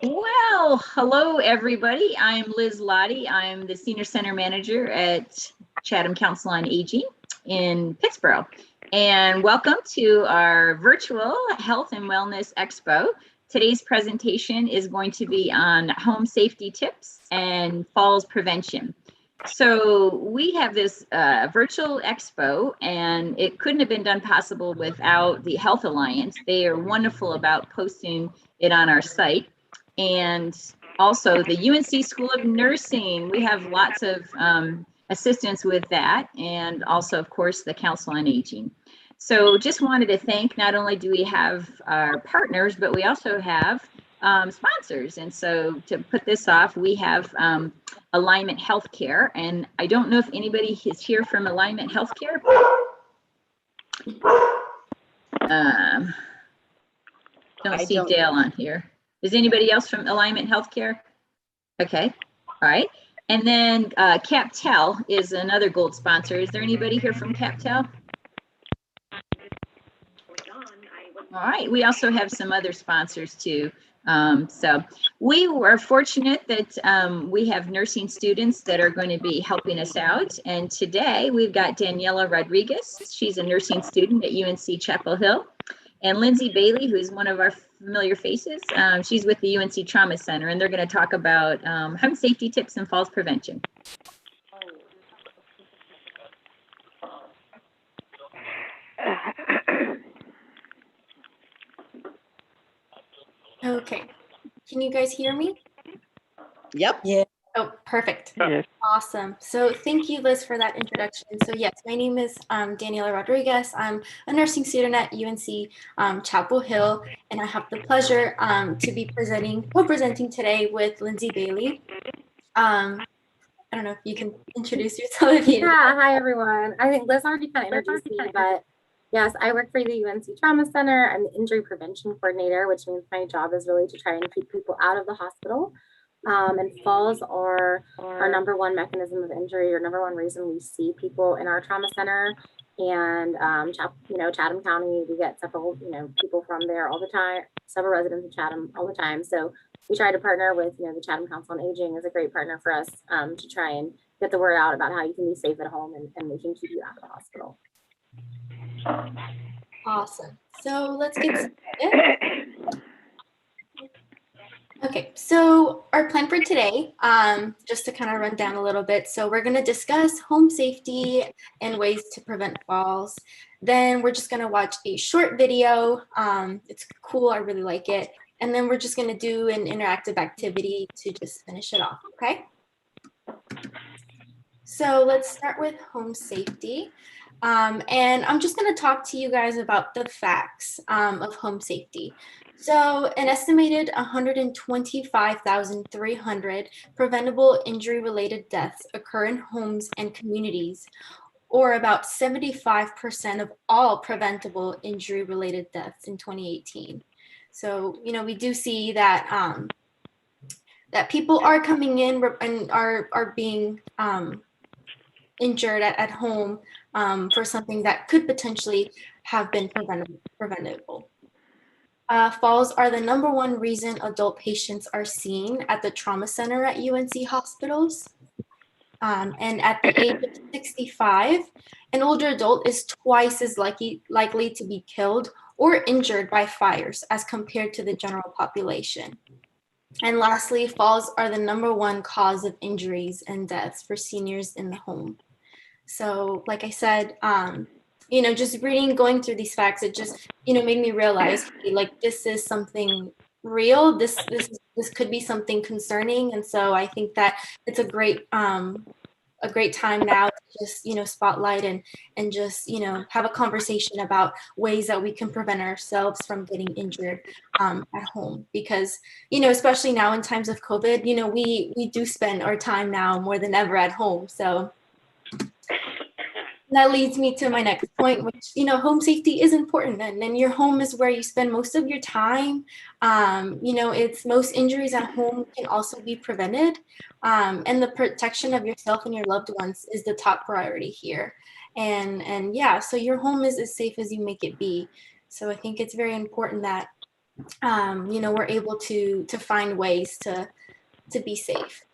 Well, hello everybody. I'm Liz Lottie. I'm the Senior Center Manager at Chatham Council on Aging in Pittsburgh. And welcome to our virtual Health and Wellness Expo. Today's presentation is going to be on home safety tips and falls prevention. So we have this virtual expo, and it couldn't have been done possible without the Health Alliance. They are wonderful about posting it on our site. And also the UNC School of Nursing. We have lots of assistance with that. And also, of course, the Council on Aging. So just wanted to thank, not only do we have our partners, but we also have sponsors. And so to put this off, we have Alignment Healthcare. And I don't know if anybody is here from Alignment Healthcare. Don't see Dale on here. Is anybody else from Alignment Healthcare? Okay, all right. And then CapTel is another gold sponsor. Is there anybody here from CapTel? All right, we also have some other sponsors too. So we were fortunate that we have nursing students that are going to be helping us out. And today we've got Daniela Rodriguez. She's a nursing student at UNC Chapel Hill. And Lindsay Bailey, who is one of our familiar faces, she's with the UNC Trauma Center, and they're going to talk about home safety tips and falls prevention. Okay, can you guys hear me? Yep. Yeah. Oh, perfect. Yes. Awesome. So thank you, Liz, for that introduction. So yes, my name is Daniela Rodriguez. I'm a nursing student at UNC Chapel Hill, and I have the pleasure to be co-presenting today with Lindsay Bailey. I don't know if you can introduce yourself. Yeah, hi everyone. I think Liz already kind of introduced me, but yes, I work for the UNC Trauma Center. I'm the injury prevention coordinator, which means my job is really to try and keep people out of the hospital. And falls are our number one mechanism of injury, or number one reason we see people in our trauma center. And Chatham County, we get several people from there all the time, several residents of Chatham all the time. So we try to partner with the Chatham Council on Aging is a great partner for us to try and get the word out about how you can be safe at home and we can keep you out of the hospital. Awesome. So let's get started. Okay, so our plan for today, just to kind of run down a little bit. So we're going to discuss home safety and ways to prevent falls. Then we're just going to watch a short video. It's cool. I really like it. And then we're just going to do an interactive activity to just finish it off. Okay. So let's start with home safety. And I'm just going to talk to you guys about the facts of home safety. So an estimated 125,300 preventable injury-related deaths occur in homes and communities, or about 75% of all preventable injury-related deaths in 2018. So, we do see that that people are coming in and are being injured at home for something that could potentially have been preventable. Falls are the number one reason adult patients are seen at the trauma center at UNC hospitals. And at the age of 65, an older adult is twice as likely to be killed or injured by fires as compared to the general population. And lastly, falls are the number one cause of injuries and deaths for seniors in the home. So like I said, just going through these facts, it just, made me realize, like, this is something real. This could be something concerning. And so I think that it's a great time now to just, spotlight and just, have a conversation about ways that we can prevent ourselves from getting injured at home. Because, especially now in times of COVID, we do spend our time now more than ever at home. So that leads me to my next point, which, home safety is important, and then your home is where you spend most of your time. It's most injuries at home can also be prevented, and the protection of yourself and your loved ones is the top priority here. And yeah, so your home is as safe as you make it be. So I think it's very important that we're able to find ways to be safe.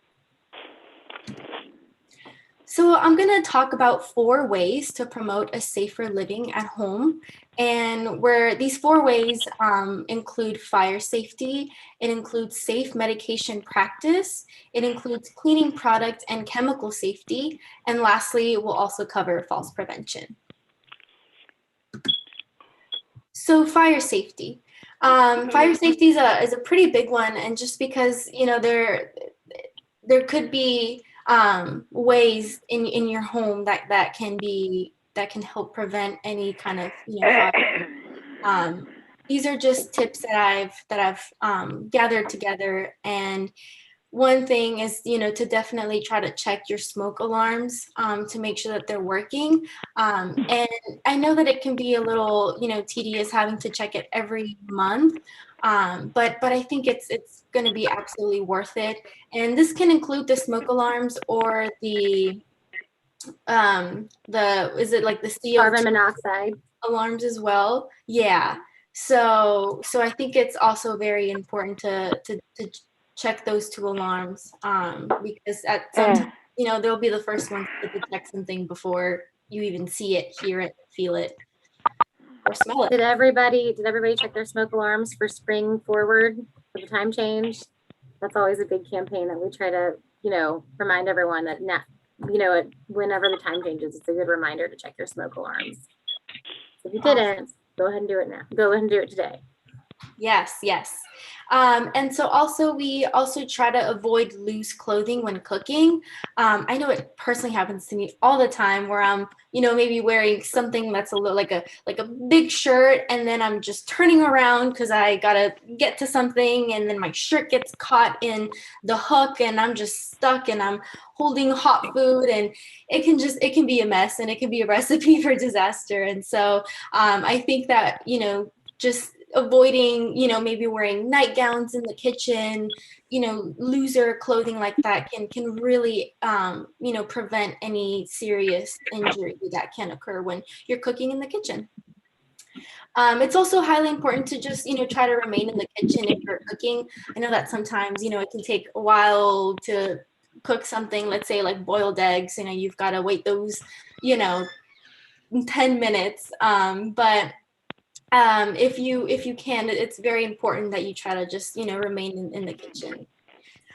So I'm going to talk about 4 ways to promote a safer living at home. And where these 4 ways include fire safety, it includes safe medication practice, it includes cleaning product and chemical safety, and lastly, we'll also cover falls prevention. So fire safety. Fire safety is a pretty big one, and just because, there could be ways in your home that can help prevent any kind of fire. These are just tips that I've gathered together, and one thing is to definitely try to check your smoke alarms to make sure that they're working, and I know that it can be a little tedious having to check it every month, but I think it's going to be absolutely worth it. And this can include the smoke alarms or the is it like the CO2 carbon monoxide alarms as well? Yeah. So I think it's also very important to check those 2 alarms because at some time, they'll be the first ones to detect something before you even see it, hear it, feel it, or smell it. Did everybody check their smoke alarms for spring forward for the time change? That's always a big campaign that we try to, remind everyone that whenever the time changes, it's a good reminder to check your smoke alarms. So if you didn't, go ahead and do it now. Go ahead and do it today. Yes. And so also we also try to avoid loose clothing when cooking. I know it personally happens to me all the time where I'm, maybe wearing something that's a little like a big shirt, and then I'm just turning around because I gotta get to something, and then my shirt gets caught in the hook, and I'm just stuck, and I'm holding hot food, and it can be a mess, and it can be a recipe for disaster. And so I think that just avoiding, maybe wearing nightgowns in the kitchen, looser clothing like that can really, prevent any serious injury that can occur when you're cooking in the kitchen. It's also highly important to just, try to remain in the kitchen if you're cooking. I know that sometimes, it can take a while to cook something, let's say like boiled eggs, you've got to wait those, 10 minutes. But if you can, it's very important that you try to just remain in the kitchen.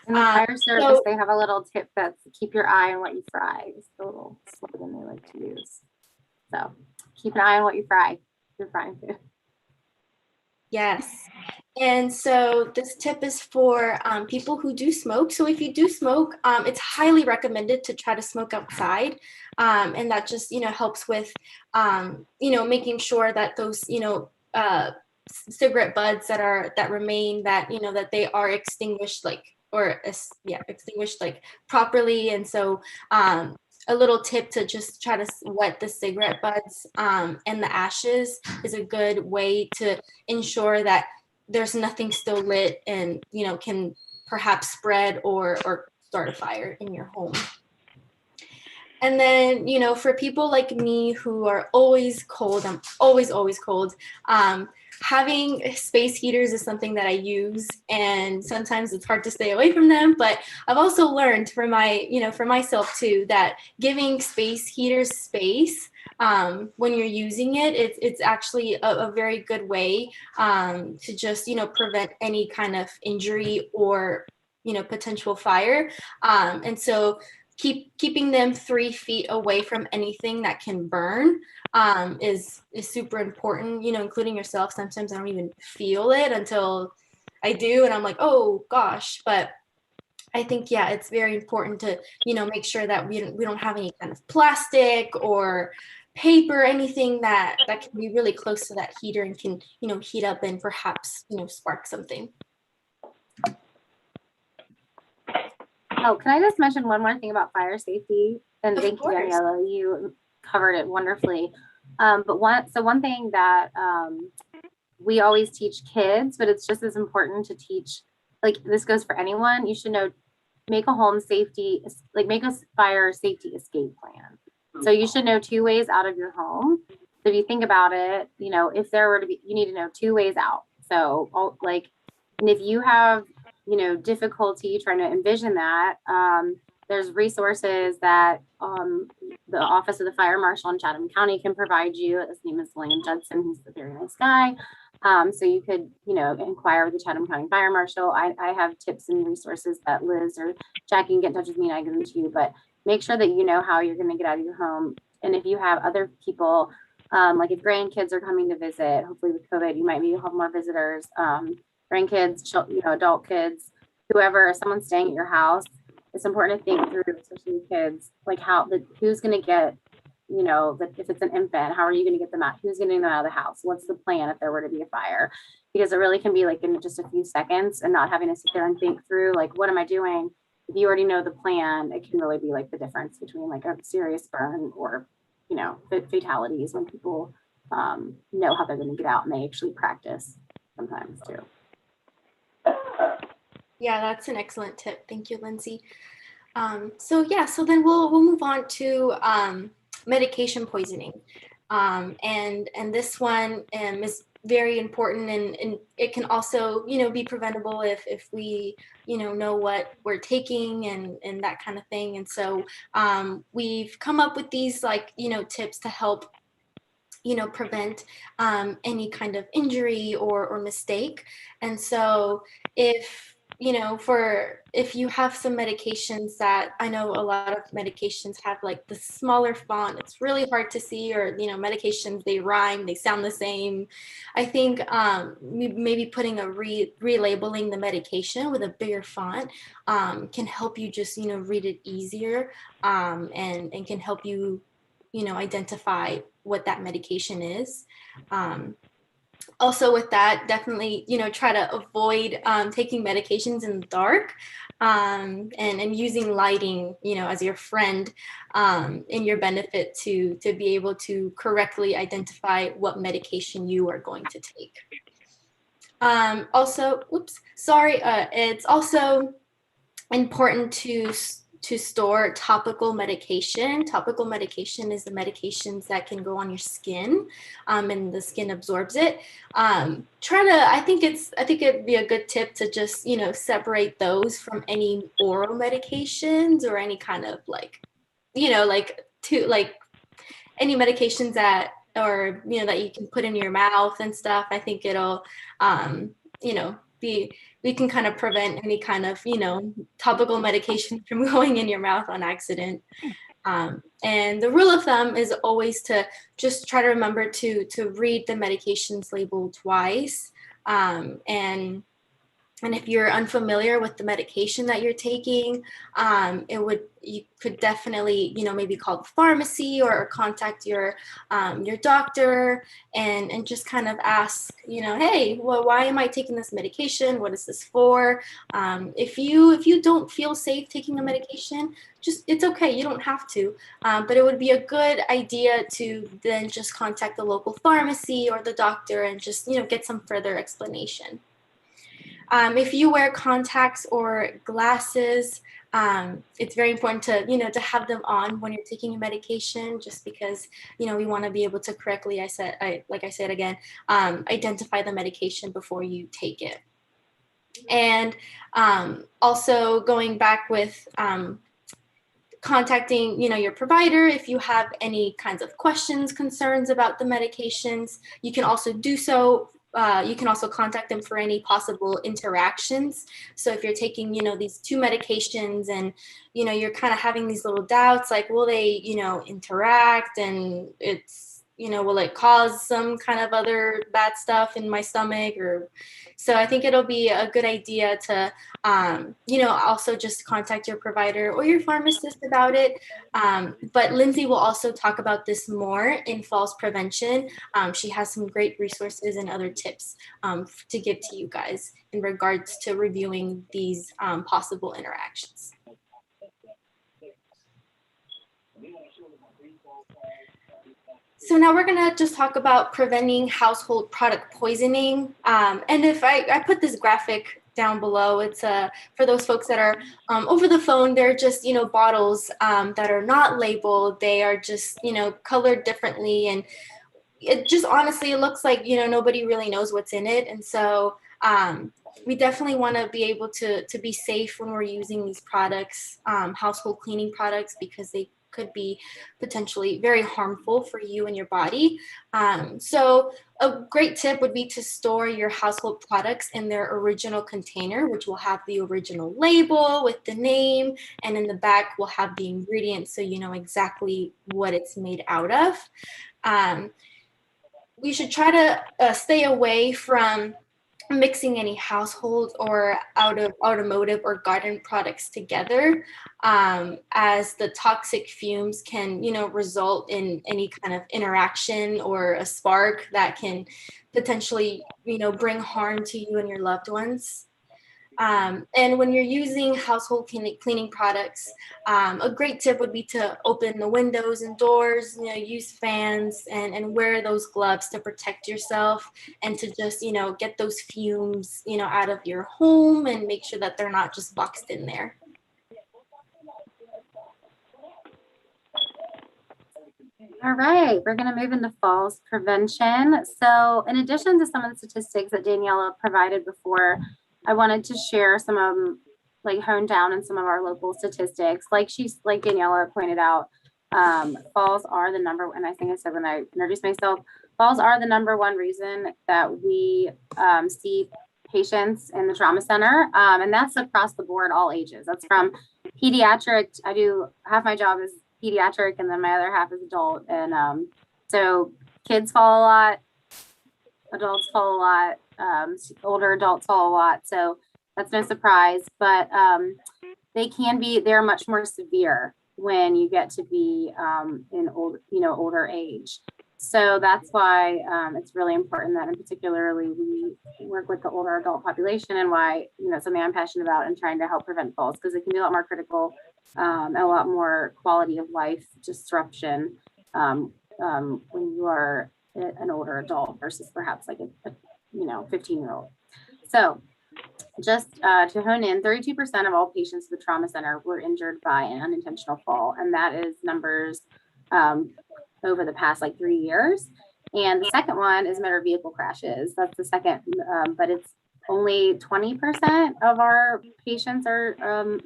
In the fire service, they have a little tip that's keep your eye on what you fry. It's the little slogan they like to use. So keep an eye on what you fry. You're frying food. Yes. And so this tip is for people who do smoke. So if you do smoke, it's highly recommended to try to smoke outside. And that just, helps with, making sure that those, cigarette buds that remain, that, that they are extinguished, extinguished like properly. And so a little tip to just try to wet the cigarette butts and the ashes is a good way to ensure that there's nothing still lit and, can perhaps spread or start a fire in your home. And then, for people like me who are always cold, I'm always cold, having space heaters is something that I use, and sometimes it's hard to stay away from them. But I've also learned for myself too, that giving space heaters space when you're using it, it's actually a very good way to just, prevent any kind of injury or, potential fire. And so keeping them 3 feet away from anything that can burn is super important, including yourself. Sometimes I don't even feel it until I do, and I'm like, oh gosh. But I think, yeah, it's very important to, make sure that we don't have any kind of plastic or paper, anything that can be really close to that heater and can, heat up and perhaps, spark something. Oh, can I just mention one more thing about fire safety? And thank you, Daniela, you covered it wonderfully. But one thing that we always teach kids, but it's just as important to teach, like this goes for anyone, you should know, make a home safety, like make a fire safety escape plan. So you should know 2 ways out of your home. So if you think about it, if there were to be, you need to know 2 ways out. So and if you have, difficulty trying to envision that, there's resources that the Office of the Fire Marshal in Chatham County can provide you. His name is William Judson. He's a very nice guy. So you could, inquire with the Chatham County Fire Marshal. I have tips and resources that Liz or Jackie can get in touch with me and I give them to you, but make sure that you know how you're going to get out of your home. And if you have other people, like if grandkids are coming to visit, hopefully with COVID, you might maybe have more visitors, grandkids, adult kids, whoever, someone's staying at your house. It's important to think through, especially kids, like who's going to get, if it's an infant, how are you going to get them out? Who's getting them out of the house? What's the plan if there were to be a fire? Because it really can be like in just a few seconds, and not having to sit there and think through, like, what am I doing? If you already know the plan, it can really be like the difference between like a serious burn or, fatalities, when people know how they're going to get out and they actually practice sometimes too. Yeah, that's an excellent tip. Thank you, Lindsay. So then we'll move on to medication poisoning. And this one is very important, and it can also, be preventable if we, know what we're taking and that kind of thing. And so we've come up with these tips to help, prevent any kind of injury or mistake. And so if you have some medications that, I know a lot of medications have like the smaller font, it's really hard to see, or, medications, they rhyme, they sound the same. I think maybe putting relabeling the medication with a bigger font can help you just, read it easier, and can help you, identify what that medication is. Also with that, definitely, try to avoid taking medications in the dark, and using lighting, as your friend, in your benefit to be able to correctly identify what medication you are going to take. It's also important to store topical medication. Topical medication is the medications that can go on your skin, and the skin absorbs it. I think it'd be a good tip to just, separate those from any oral medications or any kind of any medications that, or, that you can put in your mouth and stuff. I think it'll, we can kind of prevent any kind of, topical medication from going in your mouth on accident. And the rule of thumb is always to just try to remember to read the medications label twice. And if you're unfamiliar with the medication that you're taking, you could definitely, maybe call the pharmacy or contact your doctor and just kind of ask, hey, well, why am I taking this medication? What is this for? If you don't feel safe taking a medication, it's okay. You don't have to, but it would be a good idea to then just contact the local pharmacy or the doctor and just, get some further explanation. If you wear contacts or glasses, it's very important to, to have them on when you're taking a medication, just because, we want to be able to correctly, identify the medication before you take it. And also going back with contacting, your provider, if you have any kinds of questions, concerns about the medications, you can also do so. You can also contact them for any possible interactions. So if you're taking, these two medications and, you're kind of having these little doubts, like, will they, interact, and it's, will it cause some kind of other bad stuff in my stomach? Or so I think it'll be a good idea to, also just contact your provider or your pharmacist about it. But Lindsay will also talk about this more in falls prevention. She has some great resources and other tips to give to you guys in regards to reviewing these possible interactions. So now we're going to just talk about preventing household product poisoning. And if I put this graphic down below, it's for those folks that are over the phone, they're just, bottles that are not labeled. They are just, colored differently. And it just honestly, it looks like, nobody really knows what's in it. And so we definitely want to be able to be safe when we're using these products, household cleaning products, because they could be potentially very harmful for you and your body. So a great tip would be to store your household products in their original container, which will have the original label with the name, and in the back will have the ingredients, so you know exactly what it's made out of. We should try to stay away from mixing any household or automotive or garden products together, as the toxic fumes can, result in any kind of interaction or a spark that can potentially, bring harm to you and your loved ones. And when you're using household cleaning products, a great tip would be to open the windows and doors, use fans, and wear those gloves to protect yourself, and to just, get those fumes, out of your home, and make sure that they're not just boxed in there. All right, we're going to move into falls prevention. So in addition to some of the statistics that Daniela provided before, I wanted to share some of them, like hone down in some of our local statistics. Like Daniela pointed out, falls are the number, and I think I said when I introduced myself, falls are the number one reason that we see patients in the trauma center. And that's across the board, all ages. That's from pediatric. I do half my job is pediatric, and then my other half is adult. And so kids fall a lot, adults fall a lot, older adults fall a lot. So that's no surprise, but they're much more severe when you get to be in older age. So that's why it's really important that, in particularly, we work with the older adult population, and why, something I'm passionate about and trying to help prevent falls, because it can be a lot more critical, and a lot more quality of life disruption when you are an older adult versus perhaps like a 15-year-old. So just to hone in, 32% of all patients at the trauma center were injured by an unintentional fall, and that is numbers over the past 3 years. And the second one is motor vehicle crashes. That's the second, but it's only 20% of our patients are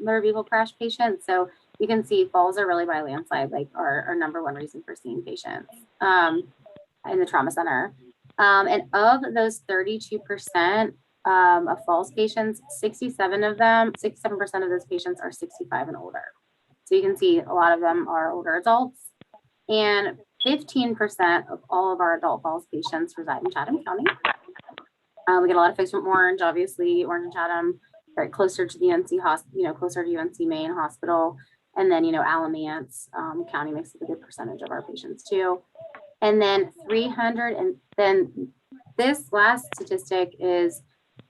motor vehicle crash patients. So you can see falls are really by landslide, our number one reason for seeing patients in the trauma center. And of those 32% of falls patients, 67% of those patients are 65 and older. So you can see a lot of them are older adults, and 15% of all of our adult falls patients reside in Chatham County. We get a lot of folks from Orange, obviously. Orange and Chatham, very closer to the UNC hospital, closer to UNC Main Hospital, and then Alamance County makes up a good percentage of our patients too. And then 300, and then this last statistic is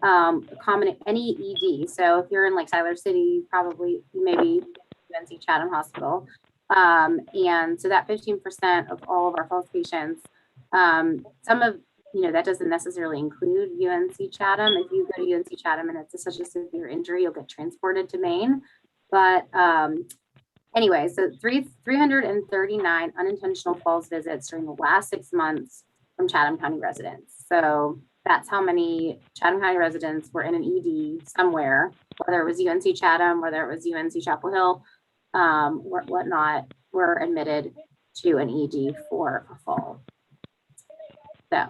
common any ED. So if you're in Tyler City, probably maybe UNC Chatham Hospital. And so that 15% of all of our falls patients, some of, that doesn't necessarily include UNC Chatham. If you go to UNC Chatham and it's such a severe injury, you'll get transported to Maine. But anyway, so 339 unintentional falls visits during the last 6 months from Chatham County residents. So that's how many Chatham County residents were in an ED somewhere, whether it was UNC Chatham, whether it was UNC Chapel Hill, whatnot, were admitted to an ED for a fall. So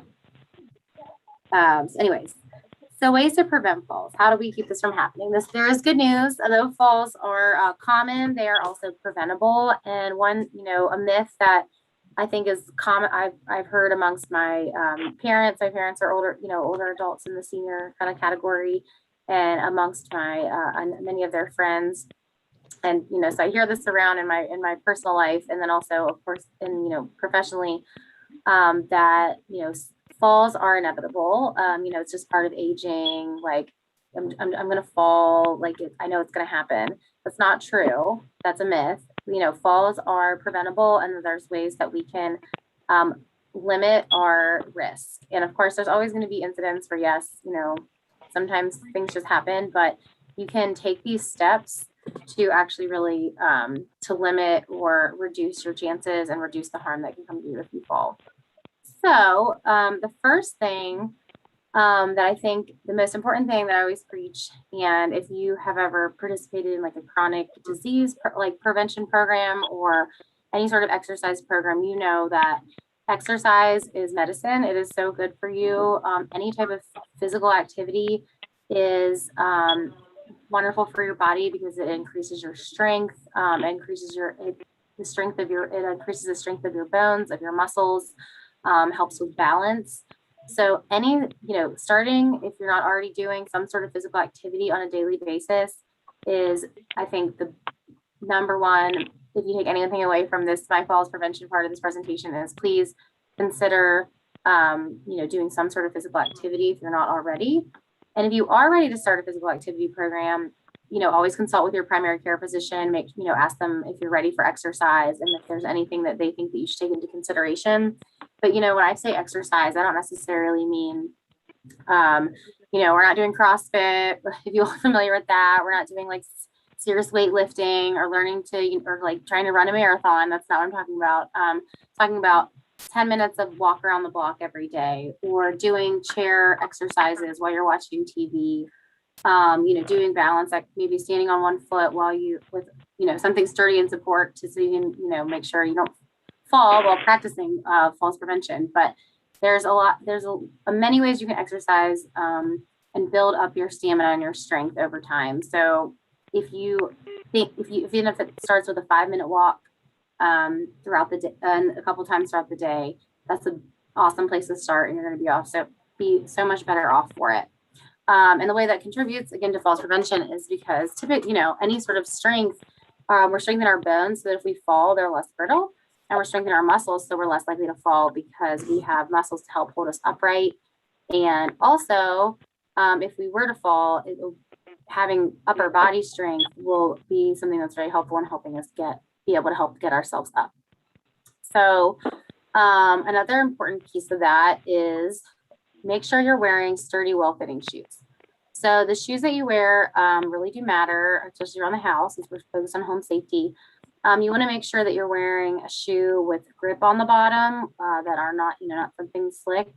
anyways, so ways to prevent falls. How do we keep this from happening? There is good news. Although falls are common, they are also preventable. And one, a myth that I think is common, I've heard amongst my parents. My parents are older adults in the senior kind of category, and amongst my many of their friends. And so I hear this around in my personal life, and then also, of course, in professionally, that falls are inevitable. It's just part of aging. I'm gonna fall. I know it's gonna happen. That's not true. That's a myth. Falls are preventable, and there's ways that we can limit our risk. And of course, there's always going to be incidents where, yes, sometimes things just happen, but you can take these steps to actually really to limit or reduce your chances and reduce the harm that can come to you if you fall. So the first thing that I think the most important thing that I always preach, and if you have ever participated in like a chronic disease like prevention program or any sort of exercise program, you know that exercise is medicine. It is so good for you. Any type of physical activity is wonderful for your body because it increases your strength, increases the strength of it increases the strength of your bones, of your muscles, helps with balance. So starting if you're not already doing some sort of physical activity on a daily basis is, I think, the number one. If you take anything away from this, my falls prevention part of this presentation is please consider, doing some sort of physical activity if you're not already. And if you are ready to start a physical activity program, always consult with your primary care physician, ask them if you're ready for exercise and if there's anything that they think that you should take into consideration. But, when I say exercise, I don't necessarily mean, we're not doing CrossFit, if you're familiar with that. We're not doing like serious weightlifting or learning to, or like trying to run a marathon. That's not what I'm talking about. Talking about 10 minutes of walk around the block every day, or doing chair exercises while you're watching TV, doing balance, like maybe standing on one foot while with something sturdy and support so you can, make sure you don't fall while practicing falls prevention. But there's many ways you can exercise and build up your stamina and your strength over time. So even if it starts with a 5-minute walk throughout the day and a couple times throughout the day, that's an awesome place to start, and you're going to be so much better off for it. And the way that contributes again to falls prevention is because typically, any sort of strength, we're strengthening our bones so that if we fall, they're less brittle, and we're strengthening our muscles so we're less likely to fall because we have muscles to help hold us upright. And also, if we were to fall, having upper body strength will be something that's very helpful in helping us be able to help get ourselves up. So another important piece of that is make sure you're wearing sturdy, well-fitting shoes. So the shoes that you wear really do matter, especially around the house, since we're focused on home safety. You want to make sure that you're wearing a shoe with grip on the bottom that are not, not something slick.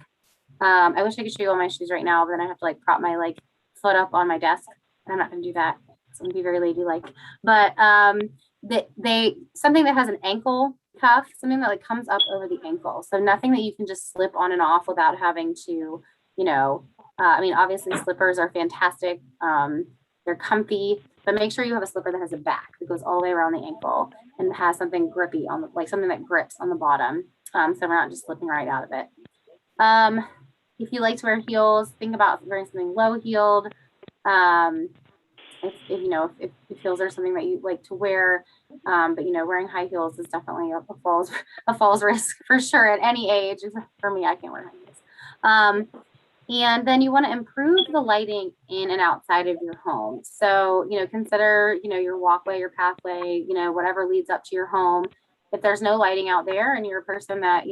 I wish I could show you all my shoes right now, but then I have to like prop my foot up on my desk. I'm not going to do that. It's going to be very ladylike. But something that has an ankle cuff, something that comes up over the ankle. So nothing that you can just slip on and off without having to, obviously slippers are fantastic. They're comfy, but make sure you have a slipper that has a back that goes all the way around the ankle and has something grippy on something that grips on the bottom. So we're not just slipping right out of it. If you like to wear heels, think about wearing something low heeled. If heels are something that you like to wear, but wearing high heels is definitely a falls risk for sure at any age. For me, I can't wear high heels. And then you want to improve the lighting in and outside of your home. So, consider, your walkway, your pathway, whatever leads up to your home. If there's no lighting out there and you're a person that,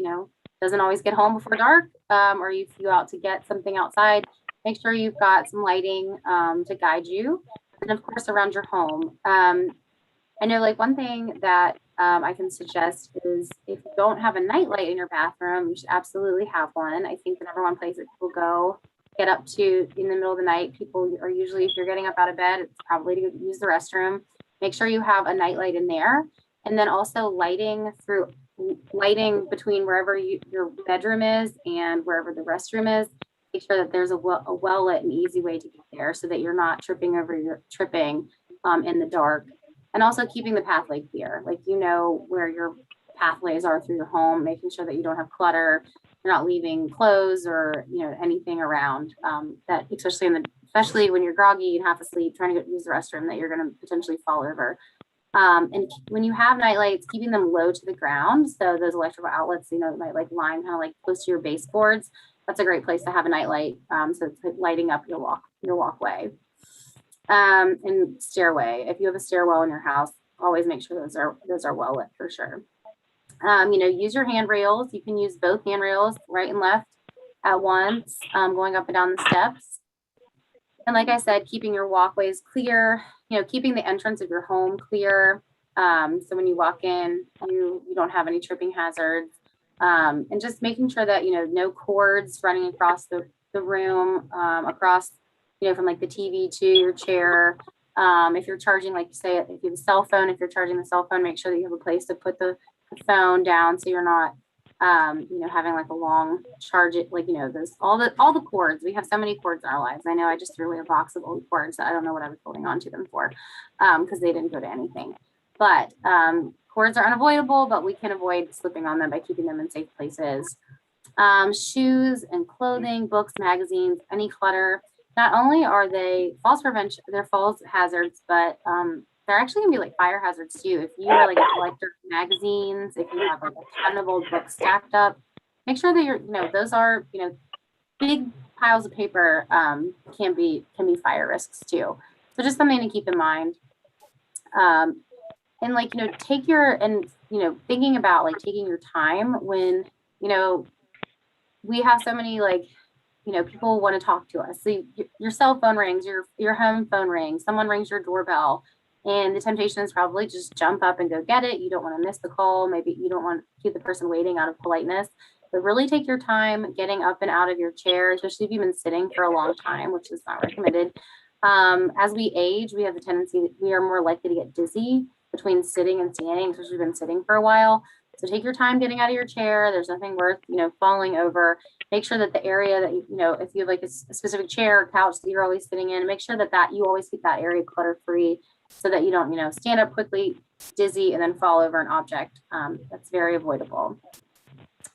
doesn't always get home before dark, or you go out to get something outside, make sure you've got some lighting to guide you. And of course, around your home. I know one thing that I can suggest is if you don't have a nightlight in your bathroom, you should absolutely have one. I think the number one place that people go get up to in the middle of the night, people are usually, if you're getting up out of bed, it's probably to use the restroom. Make sure you have a nightlight in there. And then also lighting between wherever your bedroom is and wherever the restroom is. Make sure that there's a well lit and easy way to get there so that you're not tripping in the dark. And also keeping the pathway clear, where your pathways are through your home, making sure that you don't have clutter, you're not leaving clothes or anything around that, especially when you're groggy and half asleep trying to use the restroom, that you're going to potentially fall over. And when you have night lights, keeping them low to the ground, so those electrical outlets, might line kind of close to your baseboards. That's a great place to have a night light, so it's lighting up your walkway. And stairway. If you have a stairwell in your house, always make sure those are well lit for sure. Use your handrails. You can use both handrails, right and left, at once, going up and down the steps. And like I said, keeping your walkways clear. Keeping the entrance of your home clear. So when you walk in, you don't have any tripping hazards. And just making sure that, no cords running across the room, across, from like the TV to your chair. If you're charging, like you say, if you have a cell phone, if you're charging the cell phone, make sure that you have a place to put the phone down so you're not, having like a long charge it, like, those, all the cords. We have so many cords in our lives. I know I just threw away a box of old cords that I don't know what I was holding on to them for, because they didn't go to anything. But cords are unavoidable, but we can avoid slipping on them by keeping them in safe places. Shoes and clothing, books, magazines, any clutter. Not only are they they're falls hazards, but they're actually gonna be like fire hazards too. If you are like a collector of magazines, if you have like a ton of old books stacked up, make sure that you're, those are, big piles of paper can be fire risks too. So just something to keep in mind. And like, take your, and, thinking about like taking your time when, we have so many like, people want to talk to us. So your cell phone rings, your home phone rings, someone rings your doorbell, and the temptation is probably just jump up and go get it. You don't want to miss the call. Maybe you don't want to keep the person waiting out of politeness, but really take your time getting up and out of your chair, especially if you've been sitting for a long time, which is not recommended. As we age, we have the tendency that we are more likely to get dizzy between sitting and standing, especially if you've been sitting for a while. So take your time getting out of your chair. There's nothing worth, falling over. Make sure that the area that if you have like a specific chair or couch that you're always sitting in, make sure that you always keep that area clutter free so that you don't, stand up quickly, dizzy, and then fall over an object. That's very avoidable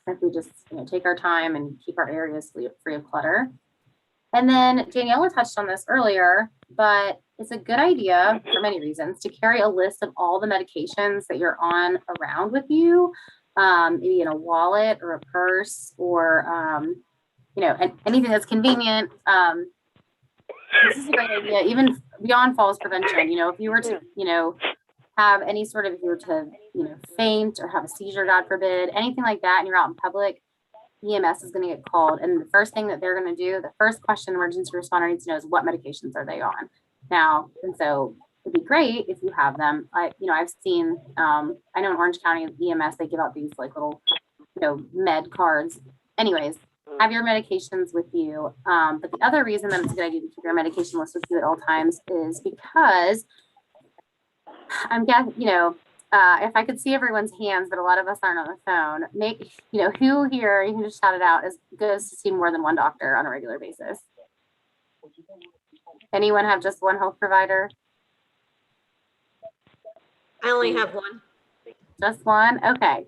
if we just, take our time and keep our areas free of clutter. And then Daniela touched on this earlier, but it's a good idea for many reasons to carry a list of all the medications that you're on around with you, maybe in a wallet or a purse or, anything that's convenient. This is a great idea, even beyond falls prevention. If you were to, have any sort of, if you were to, faint or have a seizure, God forbid, anything like that, and you're out in public, EMS is going to get called. And the first thing that they're going to do, the first question emergency responder needs to know is what medications are they on now. And so it'd be great if you have them. I've seen, I know in Orange County EMS, they give out these like little, med cards. Anyways, have your medications with you. But the other reason that it's a good idea to keep your medication list with you at all times is because I'm guessing, if I could see everyone's hands, but a lot of us aren't on the phone, who here, you can just shout it out, goes to see more than one doctor on a regular basis? Anyone have just one health provider? I only have one. Just one? Okay.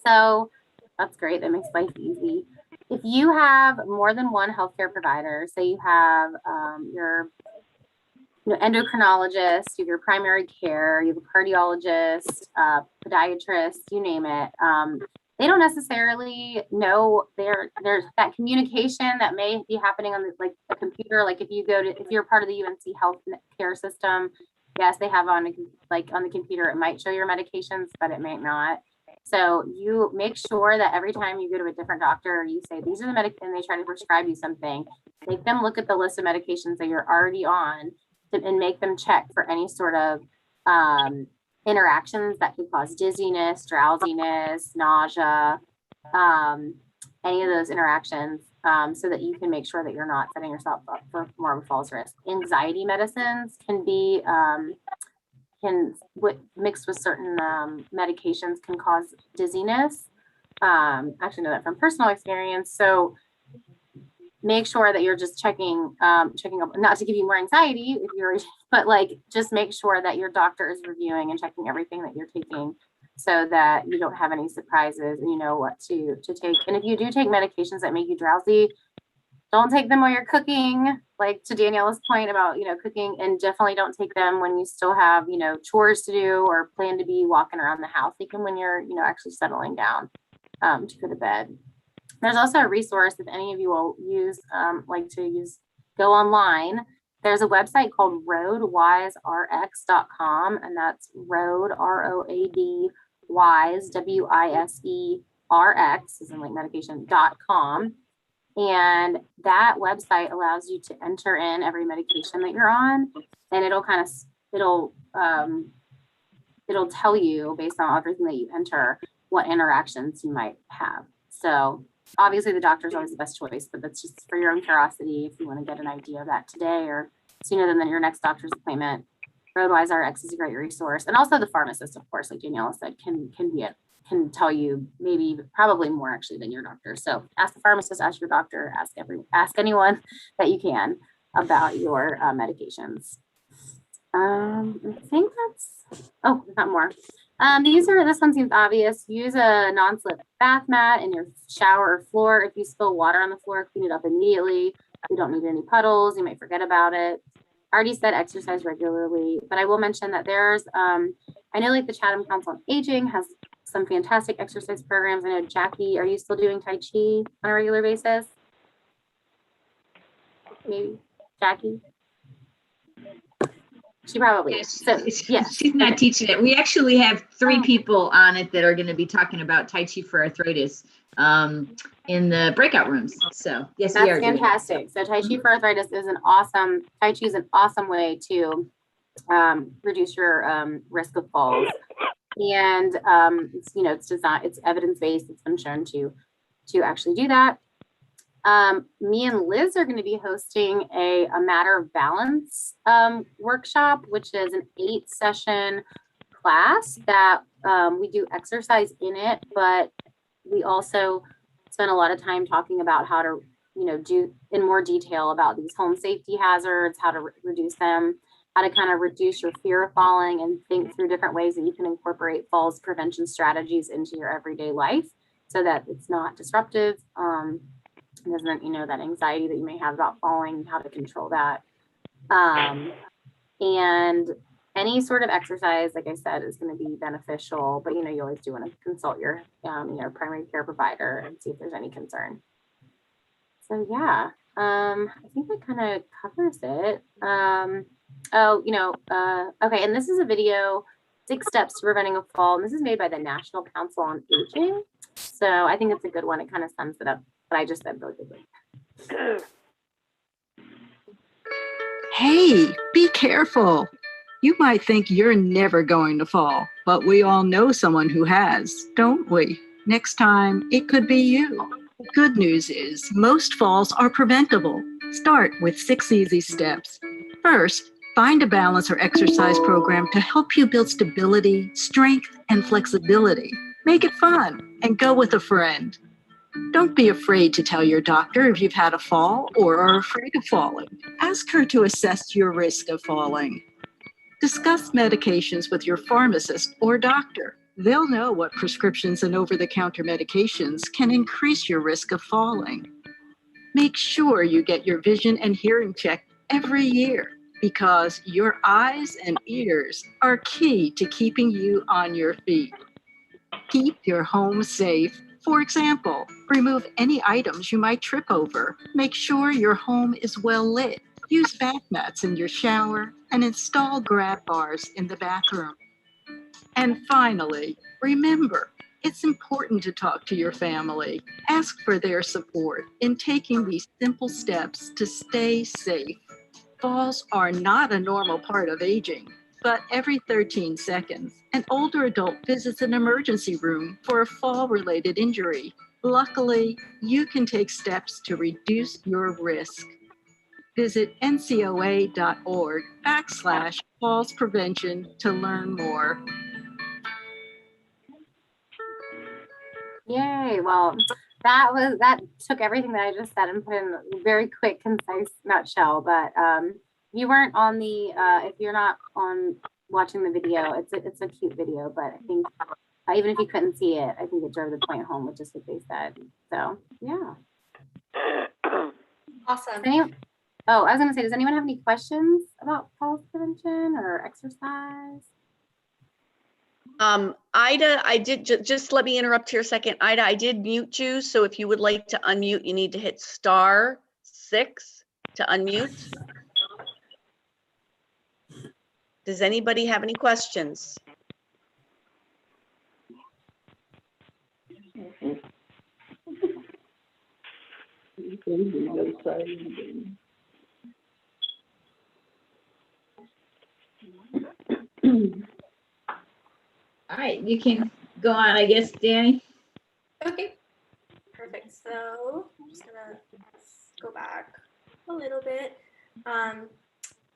So that's great. That makes life easy. If you have more than one healthcare provider, say you have your endocrinologist, you have your primary care, you have a cardiologist, podiatrist, you name it. They don't necessarily know there's that communication that may be happening on the computer. Like if you're part of the UNC health care system, yes, they have on the computer, it might show your medications, but it may not. So you make sure that every time you go to a different doctor, you say, these are the medications, and they try to prescribe you something, make them look at the list of medications that you're already on and make them check for any sort of interactions that could cause dizziness, drowsiness, nausea, any of those interactions, so that you can make sure that you're not setting yourself up for more of a falls risk. Anxiety medicines can be, mixed with certain medications can cause dizziness. Actually know that from personal experience. So make sure that you're just checking up, not to give you more anxiety if you're, but just make sure that your doctor is reviewing and checking everything that you're taking so that you don't have any surprises and you know what to take. And if you do take medications that make you drowsy, don't take them while you're cooking, like to Daniela's point about, cooking, and definitely don't take them when you still have, chores to do or plan to be walking around the house, even when you're, actually settling down to go to bed. There's also a resource if any of you will use, go online. There's a website called roadwiserx.com, and that's road, ROAD, wise, WISERX, as in like medication.com. And that website allows you to enter in every medication that you're on, and it'll tell you based on everything that you enter what interactions you might have. So obviously the doctor is always the best choice, but that's just for your own curiosity. If you want to get an idea of that today or sooner than your next doctor's appointment, Roadwise RX is a great resource. And also the pharmacist, of course, like Daniela said, can tell you maybe probably more actually than your doctor. So ask the pharmacist, ask your doctor, ask anyone that you can about your medications. I think that's, oh, not more. This one seems obvious. Use a non-slip bath mat in your shower or floor. If you spill water on the floor, clean it up immediately. You don't need any puddles. You might forget about it. Already said exercise regularly, but I will mention that there's, I know like the Chatham Council on Aging has some fantastic exercise programs. I know Jackie, are you still doing Tai Chi on a regular basis? Maybe Jackie? She probably is. So, yes. She's not teaching it. We actually have 3 people on it that are going to be talking about Tai Chi for arthritis in the breakout rooms. So yes, that's we are fantastic. So Tai Chi for arthritis is Tai Chi is an awesome way to reduce your risk of falls. And it's evidence-based. It's been shown to actually do that. Me and Liz are going to be hosting a matter of balance workshop, which is an 8-session class that we do exercise in it, but we also spend a lot of time talking about how to, do in more detail about these home safety hazards, how to reduce them, how to kind of reduce your fear of falling and think through different ways that you can incorporate falls prevention strategies into your everyday life so that it's not disruptive. Doesn't, that anxiety that you may have about falling, how to control that. And any sort of exercise, like I said, is going to be beneficial, but you always do want to consult your primary care provider and see if there's any concern. So yeah, I think that kind of covers it. Okay, and this is a video, 6 steps to preventing a fall. And this is made by the National Council on Aging. So I think it's a good one. It kind of sums it up, but I just said really quickly. Hey, be careful. You might think you're never going to fall, but we all know someone who has, don't we? Next time, it could be you. The good news is most falls are preventable. Start with 6 easy steps. First, find a balance or exercise program to help you build stability, strength, and flexibility. Make it fun and go with a friend. Don't be afraid to tell your doctor if you've had a fall or are afraid of falling. Ask her to assess your risk of falling. Discuss medications with your pharmacist or doctor. They'll know what prescriptions and over-the-counter medications can increase your risk of falling. Make sure you get your vision and hearing checked every year because your eyes and ears are key to keeping you on your feet. Keep your home safe. For example, remove any items you might trip over. Make sure your home is well lit. Use bath mats in your shower and install grab bars in the bathroom. And finally, remember, it's important to talk to your family. Ask for their support in taking these simple steps to stay safe. Falls are not a normal part of aging, but every 13 seconds, an older adult visits an emergency room for a fall-related injury. Luckily, you can take steps to reduce your risk. Visit ncoa.org/falls prevention to learn more. Yay, well, that took everything that I just said and put in a very quick, concise nutshell. But if you weren't on if you're not on watching the video, it's a cute video, but I think even if you couldn't see it, I think it drove the point home with just what they said. So yeah. Awesome. I was gonna say, does anyone have any questions about falls prevention or exercise? Ida, I did just let me interrupt here a second. Ida, I did mute you. So if you would like to unmute, you need to hit *6 to unmute. Does anybody have any questions? All right, you can go on, I guess, Danny. Okay, perfect. So I'm just gonna go back a little bit.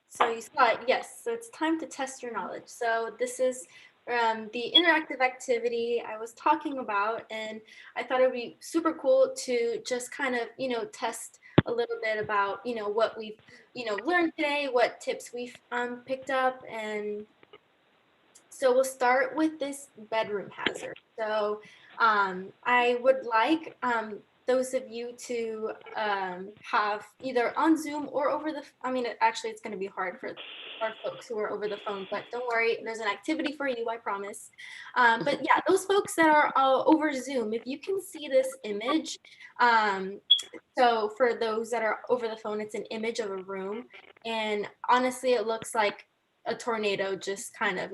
So you saw it, yes. So it's time to test your knowledge. So this is the interactive activity I was talking about, and I thought it would be super cool to just kind of, test a little bit about, what we've, learned today, what tips we've picked up, and so we'll start with this bedroom hazard. So I would like those of you to have either on Zoom or over the, actually it's gonna be hard for our folks who are over the phone, but don't worry, there's an activity for you, I promise. But yeah, those folks that are over Zoom, if you can see this image, so for those that are over the phone, it's an image of a room. And honestly, it looks like a tornado just kind of,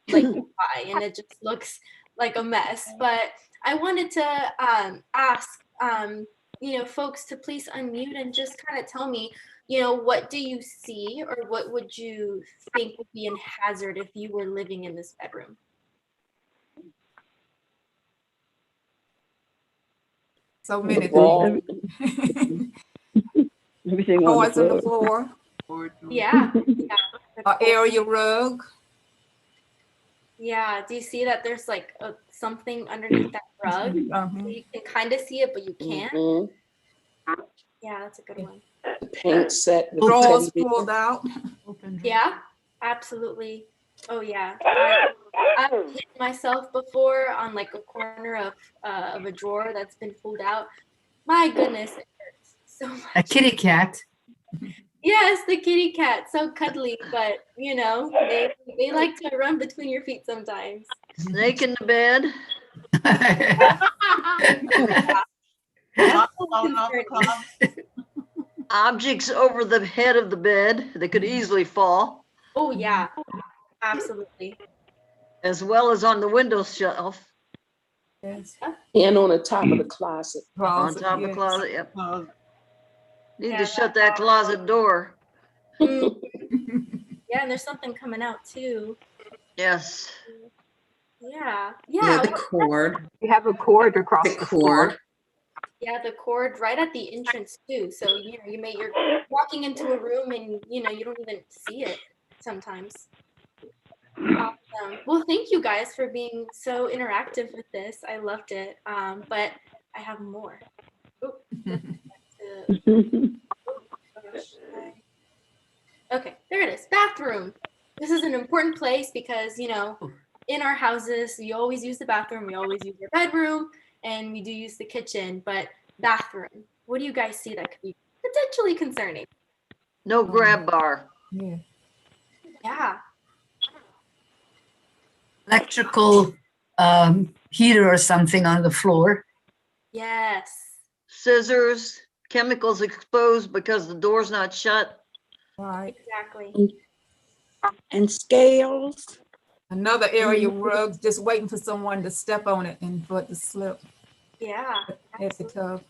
like by, and it just looks like a mess. But I wanted to ask folks to please unmute and just kind of tell me, what do you see, or what would you think would be a hazard if you were living in this bedroom? So many Wall. things. Everything on Toys on the the floor. floor. Yeah, Area rug. Yeah, do you see that there's like something underneath that rug? So you can kind of see it, but you can't. Mhm. Yeah, that's a good one. The paint set. with Drawers teddy bear. pulled out. Yeah, absolutely. Oh yeah, I've hit myself before on like a corner of a drawer that's been pulled out. My goodness, it hurts so much. A kitty cat. Yes, the kitty cat, so cuddly, but they like to run between your feet sometimes. Snake in the bed. That's a little concerning. Objects over the head of the bed that could easily fall, Oh yeah, absolutely. as well as on the window shelf, Yes. And on the top of the closet. on Closet, top of the yes. closet. Yep. Need Yeah, to shut that closet door. Mm, yeah, and there's something coming out too. Yes. Yeah, Yeah, yeah, the cord. You have a cord across The the floor. cord. yeah. The cord right at the entrance too. So you're walking into a room and you don't even see it sometimes. Awesome. Well, thank you guys for being so interactive with this. I loved it. But I have more. Oh, okay, there it is. Bathroom. This is an important place because, in our houses, we always use the bathroom. We always use our bedroom, and we do use the kitchen. But bathroom, what do you guys see that could be potentially concerning? No grab bar. Yeah. Yeah. Electrical heater or something on the floor. Yes. Scissors, chemicals exposed because the door's not shut. Right. Exactly. And scales. Another area rug, just waiting for someone to step on it and for it to slip Yeah. at the tub.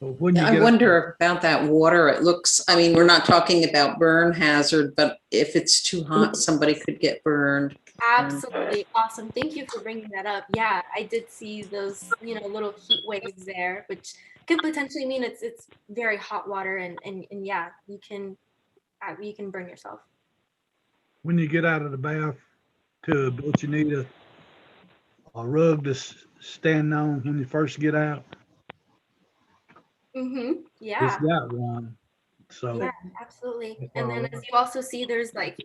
I wonder about that water. It looks, we're not talking about burn hazard, but if it's too hot, somebody could get burned. Absolutely awesome. Thank you for bringing that up. Yeah, I did see those, little heat waves there, which could potentially mean it's very hot water, and yeah, you can burn yourself. When you get out of the bath tub, don't you need a rug to stand on when you first get out? Mm-hmm. Yeah. It's got one. So Yeah, absolutely. And then as you also see, there's like,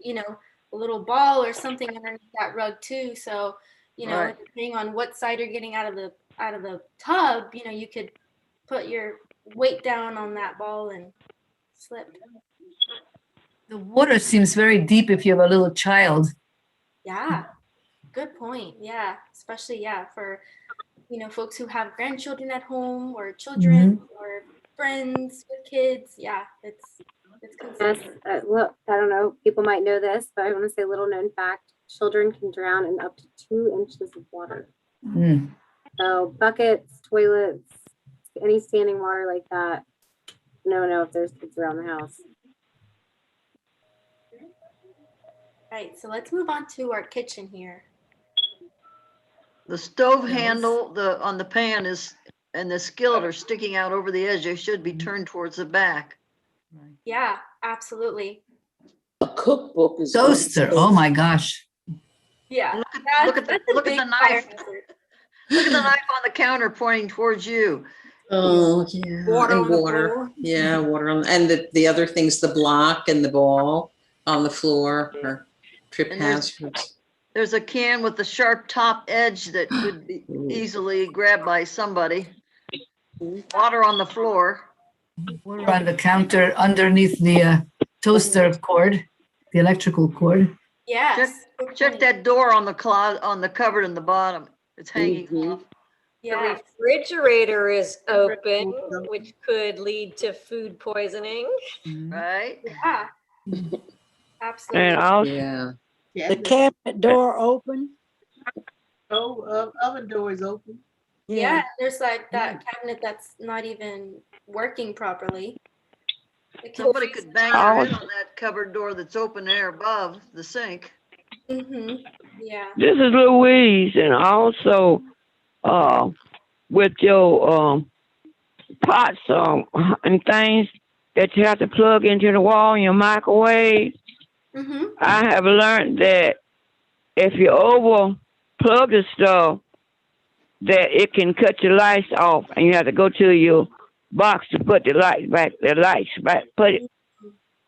a little ball or something underneath that rug too. So, Right. depending on what side you're getting out of the tub, you could put your weight down on that ball and slip. The water seems very deep if you have a little child. Yeah, good point. Yeah, especially for folks who have grandchildren at home, or children, or friends with kids. Yeah, it's Yes, concerning. well, I don't know, people might know this, but I want to say a little known fact, children can drown in up to 2 inches of water. So buckets, toilets, any standing water like that, no, if there's kids around the house. Right, so let's move on to our kitchen here. The stove Yes. handle, on the pan is, and the skillet are sticking out over the edge. They should be turned towards the back. Yeah, absolutely. A cookbook is. Toaster. Oh my gosh. Yeah. Look at That's a the big knife. fire hazard. Look at the knife on the counter pointing towards you. Oh, yeah. Water And on the water. floor. Yeah, water on, and the other things, the block and the ball on the floor are trip And there's- hazards. There's a can with the sharp top edge that could be easily grabbed by somebody. Water on the floor. Water on the counter underneath the toaster cord, the electrical cord. Yes. Check that door on the cupboard in the bottom. It's hanging off. The Yeah. refrigerator is open, which could lead to food poisoning. Right? Yeah. Absolutely. And also, Yeah. The cabinet door open. Oven door is open. Yeah, there's like that cabinet that's not even working properly. Somebody could bang their head on that cupboard door that's open there above the sink. Yeah. this is Louise, and also with your pots and things that you have to plug into the wall in your microwave. I have learned that if you over plug the stuff, that it can cut your lights off, and you have to go to your box to put the lights back.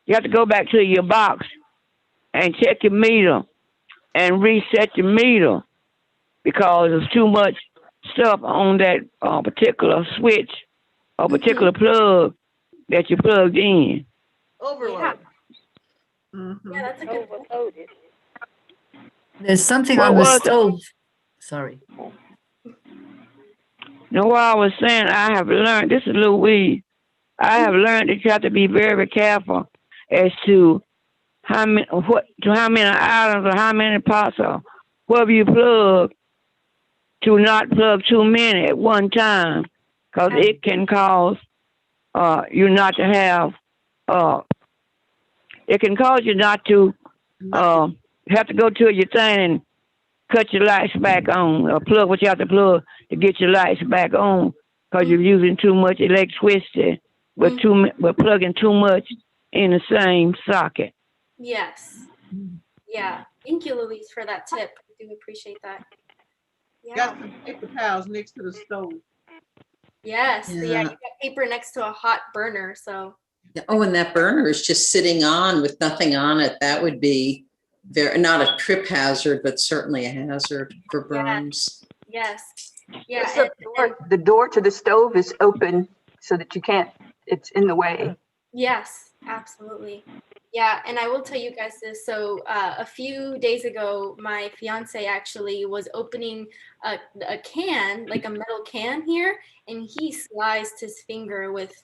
You have to go back to your box and check your meter and reset your meter because there's too much stuff on that particular switch or particular plug that you plugged in. Overload. Yeah, that's a good point. There's something What on the was it? stove. Sorry. Know what I was saying? I have learned, this is Louise, I have learned that you have to be very careful as to how many items or how many pots or whatever you plug, to not plug too many at one time, because it can cause you not to have, it can cause you not to have to go to your thing and cut your lights back on, or plug what you have to plug to get your lights back on, because you're using too much electricity with plugging too much in the same socket. Yes. Yeah. Thank you, Louise, for that tip. I do appreciate that. Yeah. Got some paper towels next to the stove. Yes. Yeah. Yeah. You got paper next to a hot burner, so. Oh, and that burner is just sitting on with nothing on it. That would be not a trip hazard, but certainly a hazard for burns. Yes. Yeah. The door to the stove is open so that you can't, it's in the way. Yes, absolutely. Yeah, and I will tell you guys this. So a few days ago, my fiance actually was opening a can, like a metal can here, and he sliced his finger with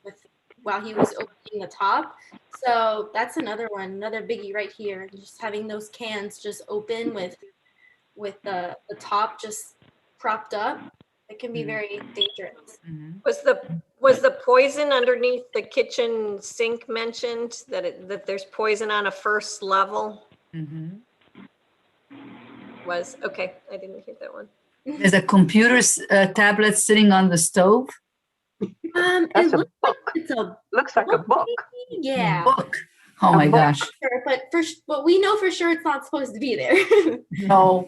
while he was opening the top. So that's another one, another biggie right here. Just having those cans just open with the top just propped up. It can be very dangerous. Was the poison underneath the kitchen sink mentioned, that there's poison on a first level? Was okay. I didn't hear that one. There's a computer tablet sitting on the stove. That's a book. Looks like a book. Yeah. Book. Oh my gosh. Sure, but we know for sure it's not supposed to be there. No.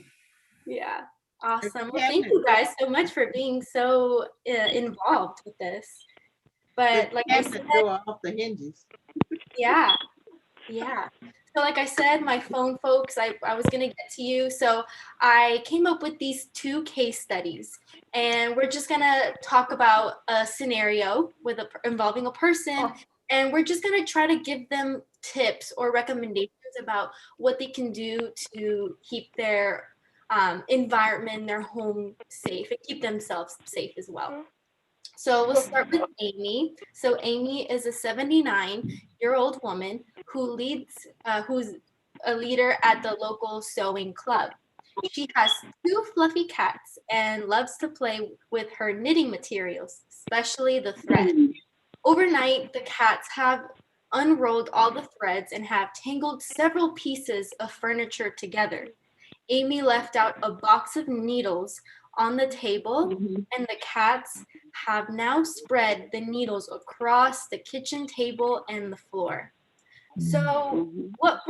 Yeah. Awesome. Well, thank you guys so much for being so involved with this. But like I said, go off the hinges. yeah. So like I said, my phone folks, I was going to get to you. So I came up with these 2 case studies, and we're just going to talk about a scenario involving a person, and we're just going to try to give them tips or recommendations about what they can do to keep their environment, their home safe, and keep themselves safe as well. So we'll start with Amy. So Amy is a 79-year-old woman who's a leader at the local sewing club. She has 2 fluffy cats and loves to play with her knitting materials, especially the thread. Overnight, the cats have unrolled all the threads and have tangled several pieces of furniture together. Amy left out a box of needles on the table, and the cats have now spread the needles across the kitchen table and the floor. So what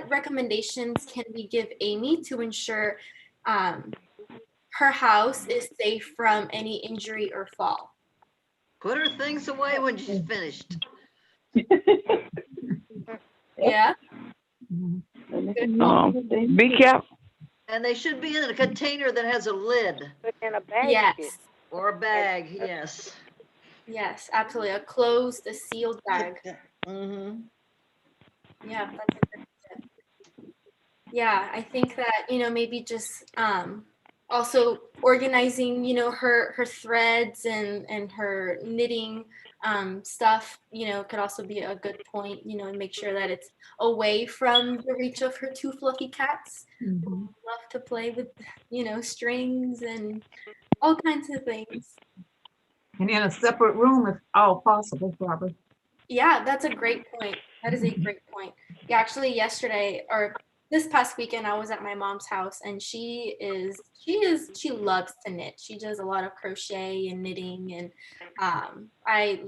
recommendations can we give Amy to ensure her house is safe from any injury or fall? Put her things away when she's finished. Yeah. Be careful. And they should be in a container that has a lid. In a bag. Yes. Or a bag, yes. Yes, absolutely. A closed, a sealed bag. Mm-hmm. Yeah, that's a good tip. Yeah, I think that, maybe just also organizing, her threads and her knitting stuff, could also be a good point, and make sure that it's away from the reach of her two fluffy cats. Love to play with, strings and all kinds of things. And in a separate room if all possible, probably. Yeah, that's a great point. That is a great point. Yeah, actually yesterday or this past weekend I was at my mom's house, and she loves to knit. She does a lot of crochet and knitting, and I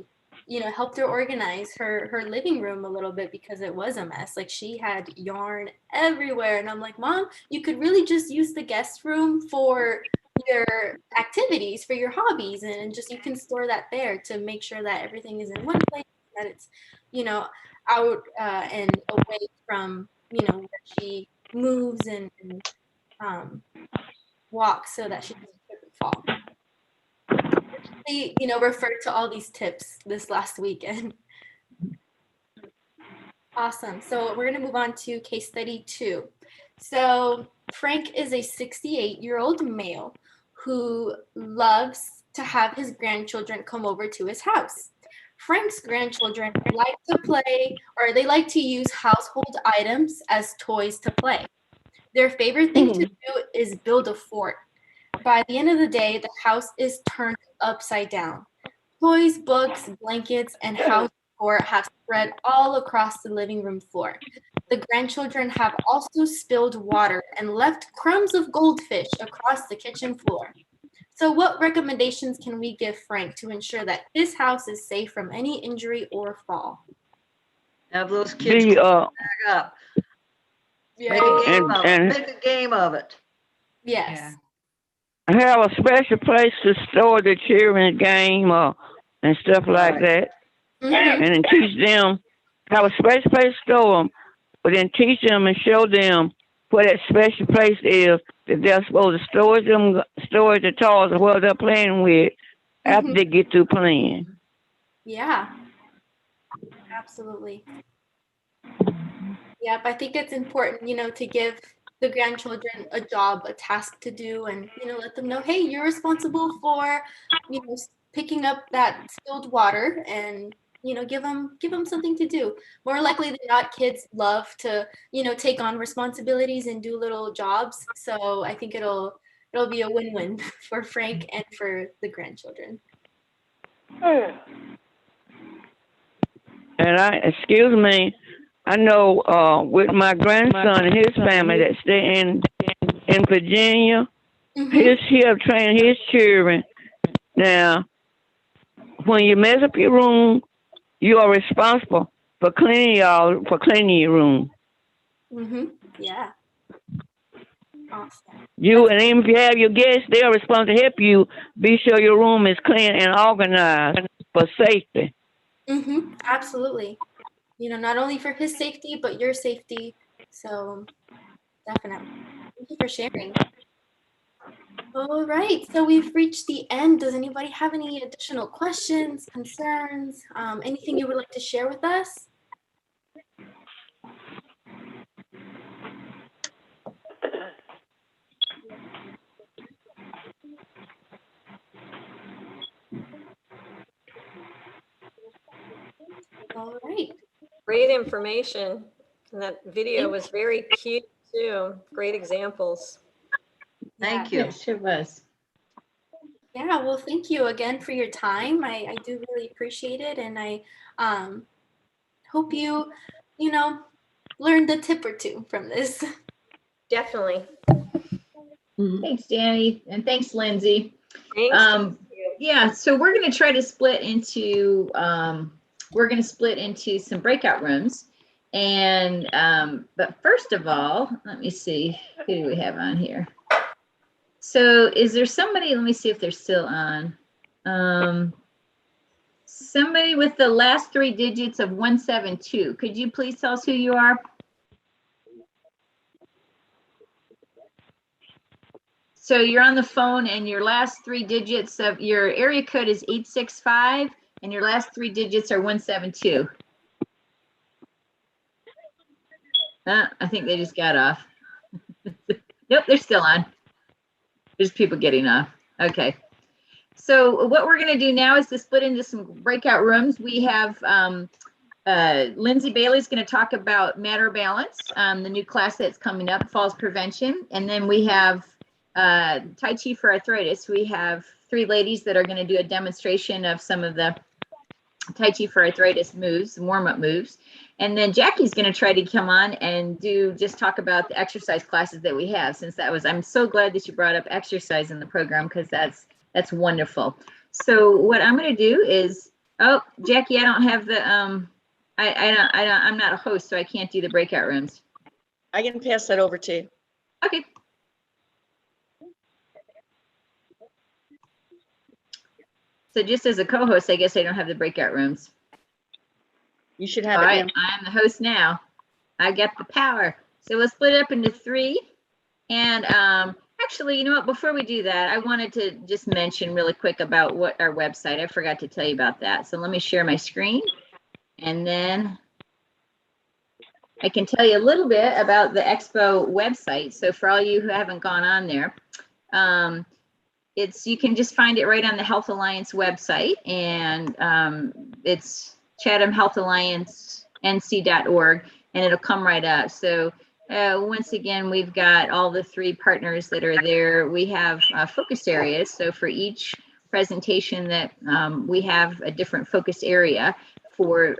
helped her organize her living room a little bit because it was a mess. Like, she had yarn everywhere, and I'm like, Mom, you could really just use the guest room for your activities, for your hobbies, and just you can store that there to make sure that everything is in one place, that it's out and away from where she moves and walks, so that she doesn't fall. She referred to all these tips this last weekend. Awesome. So we're going to move on to case study 2. So Frank is a 68-year-old male who loves to have his grandchildren come over to his house. Frank's grandchildren like to play, or they like to use household items as toys to play. Their favorite thing to do is build a fort. By the end of the day, the house is turned upside down. Toys, books, blankets, and house decor have spread all across the living room floor. The grandchildren have also spilled water and left crumbs of goldfish across the kitchen floor. So what recommendations can we give Frank to ensure that his house is safe from any injury or fall? Have those kids back up. Yeah. Make a game of it. Yes. Have a special place to store the children's game and stuff like that. And then teach them, have a special place to store them, but then teach them and show them where that special place is that they're supposed to store the toys or what they're playing with after they get through playing. Yeah, absolutely. Yep, I think it's important, to give the grandchildren a job, a task to do, and, let them know, hey, you're responsible for, picking up that spilled water, and, give them something to do. More likely than not, kids love to, take on responsibilities and do little jobs. So I think it'll be a win-win for Frank and for the grandchildren. And excuse me, I know with my grandson and his family that stay in Virginia, he'll train his children. Now, when you mess up your room, you are responsible for cleaning your room. Yeah. Awesome. And even if you have your guests, they are responsible to help you be sure your room is clean and organized for safety. Absolutely. Not only for his safety, but your safety. So definitely. Thank you for sharing. All right, so we've reached the end. Does anybody have any additional questions, concerns, anything you would like to share with us? All right. Great information. And that video was very cute too. Great examples. Thank you. It sure was. Yeah, well, thank you again for your time. I do really appreciate it. And I hope you, learned a tip or two from this. Definitely. Thanks, Danny, and thanks, Lindsay. Thanks. Yeah, so we're going to try to split into some breakout rooms, and but first of all, let me see, who do we have on here? So is there somebody? Let me see if they're still on. Somebody with the last 3 digits of 172. Could you please tell us who you are? So you're on the phone and your last 3 digits of your area code is 865 and your last 3 digits are 172. I think they just got off. Nope, they're still on. There's people getting off. Okay. So what we're going to do now is to split into some breakout rooms. We have Lindsay Bailey's going to talk about matter balance, the new class that's coming up, falls prevention. And then we have Tai Chi for arthritis. We have 3 ladies that are going to do a demonstration of some of the Tai Chi for arthritis moves, warm-up moves. And then Jackie's going to try to come on and just talk about the exercise classes that we have, since I'm so glad that you brought up exercise in the program, because that's wonderful. So what I'm going to do is, oh, Jackie, I don't have the, I'm not a host, so I can't do the breakout rooms. I can pass that over to you. Okay. So just as a co-host, I guess I don't have the breakout rooms. You should have All it right, now. I'm the host now. I got the power. So we'll split it up into 3. And actually, you know what? Before we do that, I wanted to just mention really quick about what our website. I forgot to tell you about that. So let me share my screen, and then I can tell you a little bit about the Expo website. So for all you who haven't gone on there, you can just find it right on the Health Alliance website, and it's chathamhealthalliancenc.org, and it'll come right up. So once again, we've got all the 3 partners that are there. We have focus areas. So for each presentation that we have a different focus area for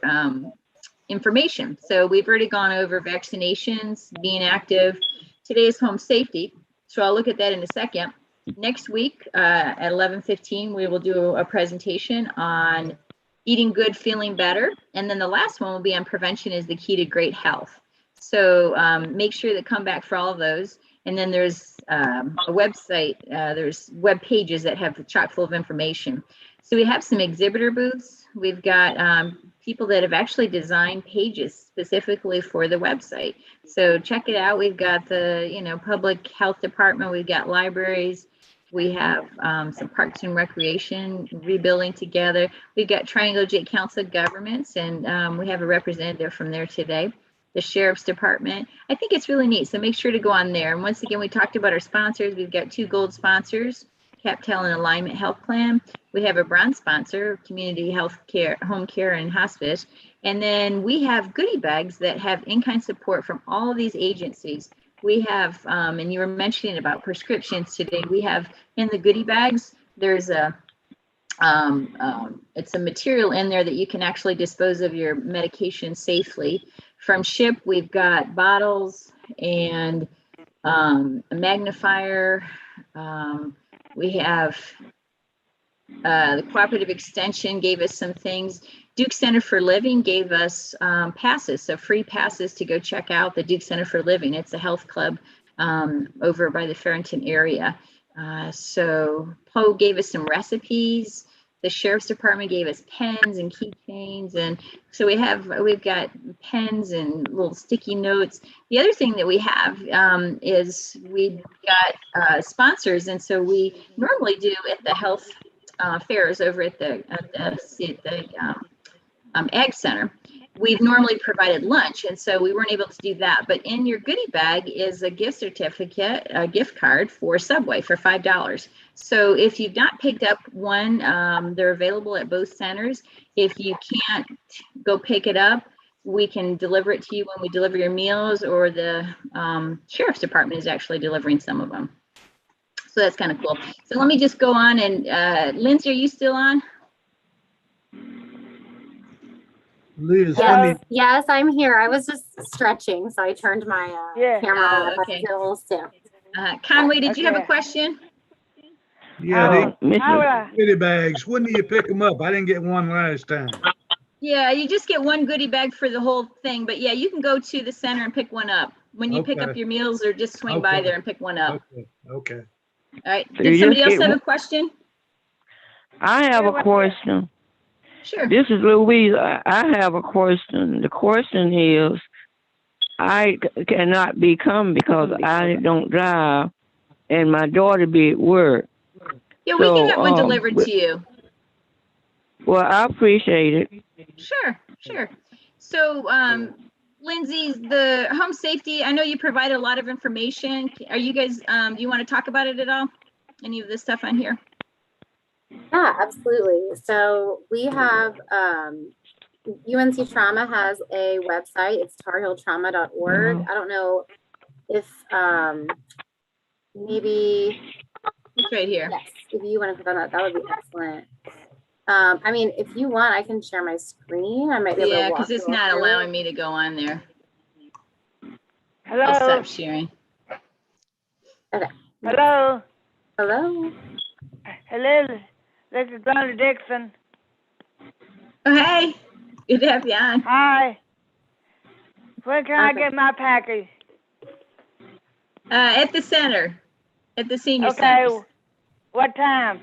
information. So we've already gone over vaccinations, being active. Today is home safety. So I'll look at that in a second. Next week at 11:15, we will do a presentation on eating good, feeling better. And then the last one will be on prevention is the key to great health. So make sure to come back for all of those. And then there's a website, there's web pages that have chock full of information. So we have some exhibitor booths. We've got people that have actually designed pages specifically for the website. So check it out. We've got the, public health department. We've got libraries. We have some parks and recreation rebuilding together. We've got Triangle J Council of Governments, and we have a representative from there today. The Sheriff's Department. I think it's really neat. So make sure to go on there. And once again, we talked about our sponsors. We've got 2 gold sponsors, CapTel and Alignment Health Plan. We have a bronze sponsor, Community Health Care, Home Care and Hospice. And then we have goodie bags that have in-kind support from all of these agencies. We have, and you were mentioning about prescriptions today, we have in the goodie bags, there's it's a material in there that you can actually dispose of your medication safely. From SHIP, we've got bottles and a magnifier. We have the Cooperative Extension gave us some things. Duke Center for Living gave us passes, so free passes to go check out the Duke Center for Living. It's a health club over by the Farrington area. So Poe gave us some recipes. The Sheriff's Department gave us pens and keychains, and so we've got pens and little sticky notes. The other thing that we have is we've got sponsors, and so we normally do at the health fairs over at the Ag Center. We've normally provided lunch, and so we weren't able to do that. But in your goodie bag is a gift certificate, a gift card for Subway for $5. So if you've not picked up one, they're available at both centers. If you can't go pick it up, we can deliver it to you when we deliver your meals, or the Sheriff's Department is actually delivering some of them. So that's kind of cool. So let me just go on, and Lindsay, are you still on? Liz, Yes, I'm here. I was just stretching, so I turned my camera on. Okay. A little stiff. Conway, did you have a question? Yeah, Mrs. these goodie bags, when do you pick them up? I didn't get one last time. Yeah, you just get one goodie bag for the whole thing, but yeah, you can go to the center and pick one up when you pick up Okay. your meals, or just swing by Okay. there and pick one up. Okay. All right. So Did you somebody just else get have one- a question? I have a question. Sure. This is Louise. I have a question. The question is, I cannot become because I don't drive, and my daughter be at work. Yeah, we can get one delivered to you. Well, I appreciate it. Sure. So, Lindsay, the home safety, I know you provide a lot of information. Are you guys, do you want to talk about it at all? Any of this stuff on here? Yeah, absolutely. So we have UNC Trauma has a website. It's tarhilltrauma.org. I don't know if maybe it's right here. Yes, if you want to click on that, that would be excellent. I mean, if you want, I can share my screen. I might be able to Yeah, walk because it's you all not through allowing it. me to go on there. Hello. I'll stop sharing. Okay. Hello. Hello. Hello. This is Donna Dixon. Oh, hey. Good to have you on. Hi. When can I get my package? At the center, at the senior centers. Okay. What time?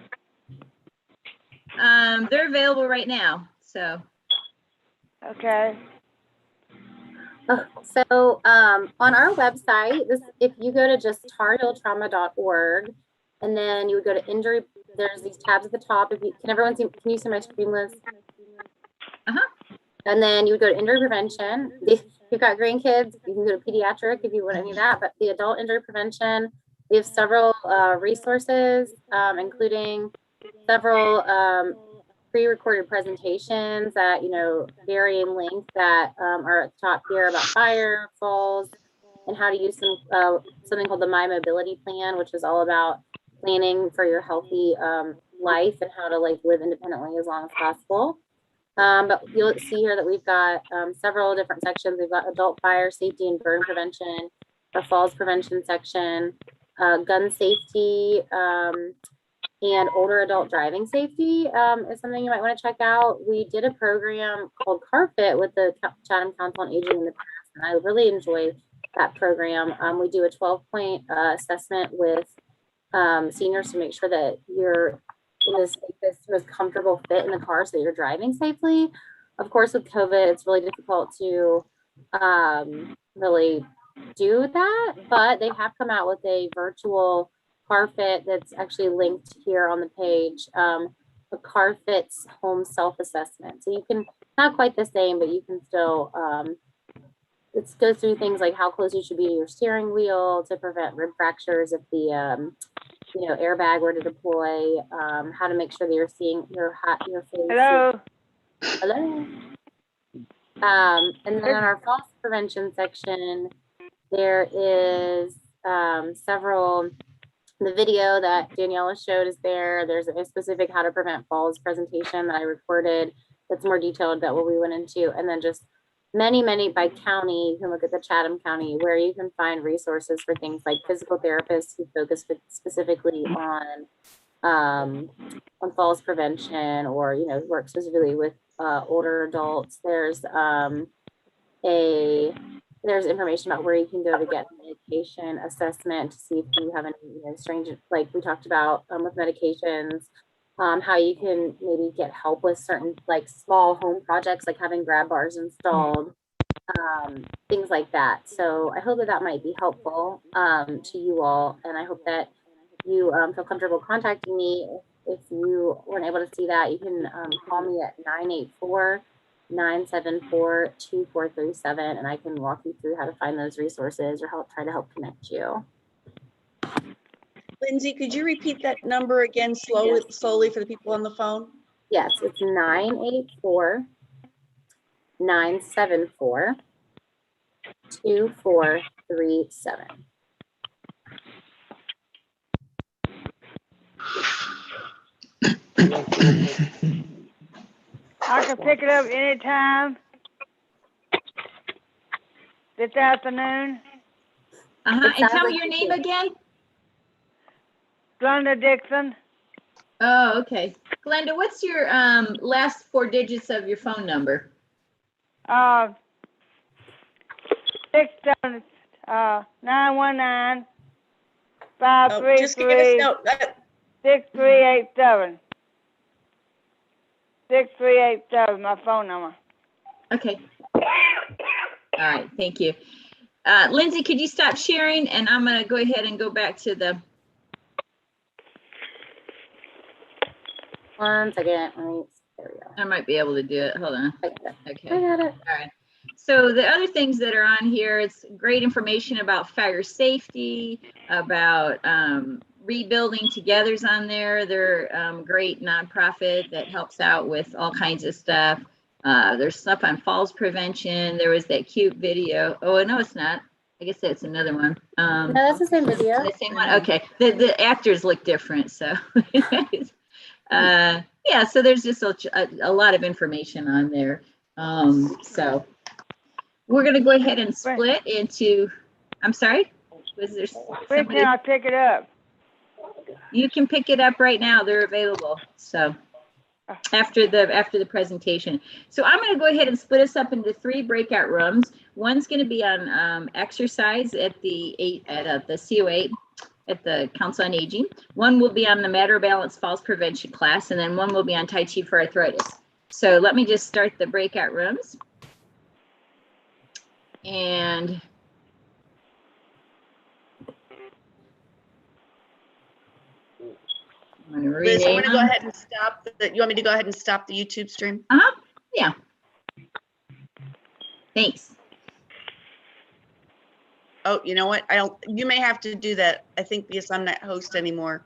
They're available right now, so. Okay. So on our website, if you go to just tarhilltrauma.org, and then you would go to injury, there's these tabs at the top. If you can, everyone see, can you see my screen list? And then you would go to injury prevention. If you've got grandkids, you can go to pediatric if you want any of that, but the adult injury prevention, we have several resources, including several pre-recorded presentations that, vary in length that are at the top here about fire, falls, and how to use something called the My Mobility Plan, which is all about planning for your healthy life and how to live independently as long as possible. But you'll see here that we've got several different sections. We've got adult fire safety and burn prevention, a falls prevention section, gun safety, and older adult driving safety is something you might want to check out. We did a program called CarFit with the Chatham Council on Aging in the past, and I really enjoy that program. We do a 12-point assessment with seniors to make sure that you're in this most comfortable fit in the car so that you're driving safely. Of course, with COVID, it's really difficult to really do that, but they have come out with a virtual CarFit that's actually linked here on the page, a CarFit's home self-assessment. So you can, not quite the same, but you can still, it goes through things like how close you should be to your steering wheel to prevent rib fractures if the airbag were to deploy, how to make sure that you're seeing your face. Hello. Hello. And then on our falls prevention section, there is several, the video that Daniela showed is there. There's a specific how to prevent falls presentation that I recorded that's more detailed than what we went into. And then just many by county. You can look at the Chatham County where you can find resources for things like physical therapists who focus specifically on falls prevention, or work specifically with older adults. There's information about where you can go to get medication assessment to see if you have any strange, like we talked about with medications, how you can maybe get help with certain small home projects like having grab bars installed, things like that. So I hope that might be helpful to you all, and I hope that you feel comfortable contacting me. If you weren't able to see that, you can call me at 984-974-2437, and I can walk you through how to find those resources or try to help connect you. Lindsay, could you repeat that number again slowly for the people on the phone? Yes, it's 984-974-2437. I can pick it up anytime this afternoon. And tell me your name again. Glenda Dixon. Oh, okay. Glenda, what's your last 4 digits of your phone number? 919 Just give us 533 no. 6387. 6387, my phone number. Okay. All right, thank you. Lindsay, could you stop sharing? And I'm going to go ahead and go back to the. One second. There we go. I might be able to do it. Hold on. Okay. I got it. All right. So the other things that are on here, it's great information about fire safety, about Rebuilding Together's on there. They're great nonprofit that helps out with all kinds of stuff. There's stuff on falls prevention. There was that cute video. Oh, no, it's not. I guess that's another one. No, that's the same video. The same one. Okay. The actors look different. So, yeah. So there's just a lot of information on there. So we're going to go ahead and split into. I'm sorry. Was there? When can I pick it up? You can pick it up right now. They're available. So after the presentation. So I'm going to go ahead and split us up into 3 breakout rooms. One's going to be on exercise at the CO8 at the Council on Aging. One will be on the Matter Balance Falls Prevention class, and then one will be on Tai Chi for arthritis. So let me just start the breakout rooms. And Liz, you want to go ahead and stop you want me to go ahead and stop the YouTube stream? Yeah. Thanks. Oh, you know what? You may have to do that. I think because I'm not host anymore.